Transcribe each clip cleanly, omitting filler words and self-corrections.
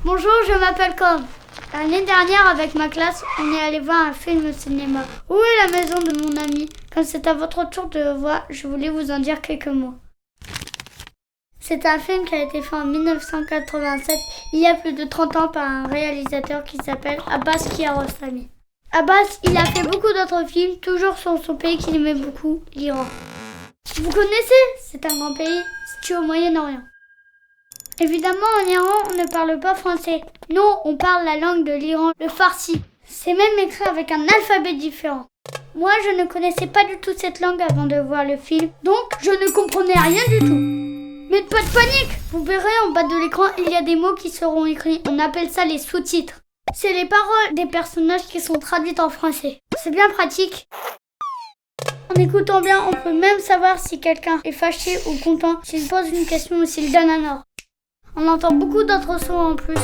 Bonjour, je m'appelle Com. L'année dernière, avec ma classe, on est allé voir un film au cinéma. Où est la maison de mon ami? Comme c'est à votre tour de le voir, je voulais vous en dire quelques mots. C'est un film qui a été fait en 1987, il y a plus de 30 ans, par un réalisateur qui s'appelle Abbas Kiarostami. Abbas, il a fait beaucoup d'autres films, toujours sur son pays qu'il aimait beaucoup, l'Iran. Vous connaissez? C'est un grand pays situé au Moyen-Orient. Évidemment, en Iran, on ne parle pas français. Non, on parle la langue de l'Iran, le farsi. C'est même écrit avec un alphabet différent. Moi, je ne connaissais pas du tout cette langue avant de voir le film, donc je ne comprenais rien du tout. Mais pas de panique! Vous verrez en bas de l'écran, il y a des mots qui seront écrits. On appelle ça les sous-titres. C'est les paroles des personnages qui sont traduites en français. C'est bien pratique. En écoutant bien, on peut même savoir si quelqu'un est fâché ou content, s'il pose une question ou s'il donne un ordre. On entend beaucoup d'autres sons en plus.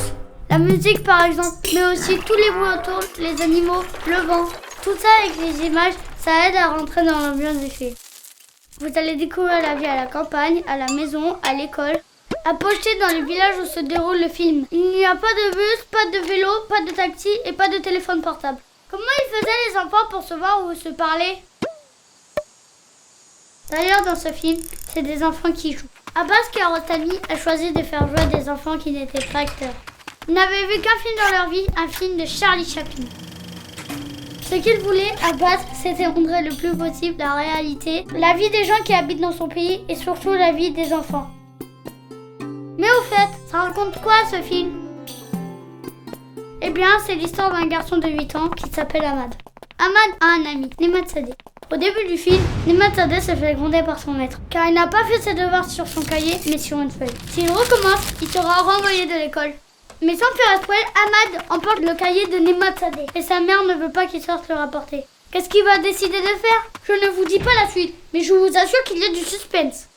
La musique par exemple, mais aussi tous les bruits autour, les animaux, le vent. Tout ça avec les images, ça aide à rentrer dans l'ambiance du film. Vous allez découvrir la vie à la campagne, à la maison, à l'école, à Pocheté dans le village où se déroule le film. Il n'y a pas de bus, pas de vélo, pas de taxi et pas de téléphone portable. Comment ils faisaient les enfants pour se voir ou se parler? D'ailleurs dans ce film, c'est des enfants qui jouent. Abbas Kiarostami a choisi de faire jouer des enfants qui n'étaient pas acteurs. Ils n'avaient vu qu'un film dans leur vie, un film de Charlie Chaplin. Ce qu'il voulait, Abbas, c'était montrer le plus possible la réalité, la vie des gens qui habitent dans son pays et surtout la vie des enfants. Mais au fait, ça raconte quoi ce film? Eh bien, c'est l'histoire d'un garçon de 8 ans qui s'appelle Ahmad. Ahmad a un ami, Nemad Sadeh. Au début du film, Nemad Sadeh se fait gronder par son maître, car il n'a pas fait ses devoirs sur son cahier, mais sur une feuille. S'il recommence, il sera renvoyé de l'école. Mais sans faire exprès, Ahmad emporte le cahier de Nemad Sadeh, et sa mère ne veut pas qu'il sorte le rapporter. Qu'est-ce qu'il va décider de faire? Je ne vous dis pas la suite, mais je vous assure qu'il y a du suspense.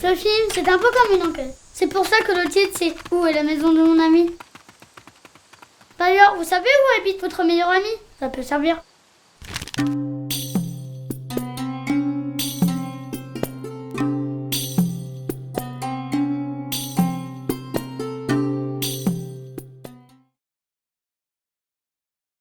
Ce film, c'est un peu comme une enquête. C'est pour ça que le titre, c'est « Où est la maison de mon ami ?» D'ailleurs, vous savez où habite votre meilleur ami? Ça peut servir.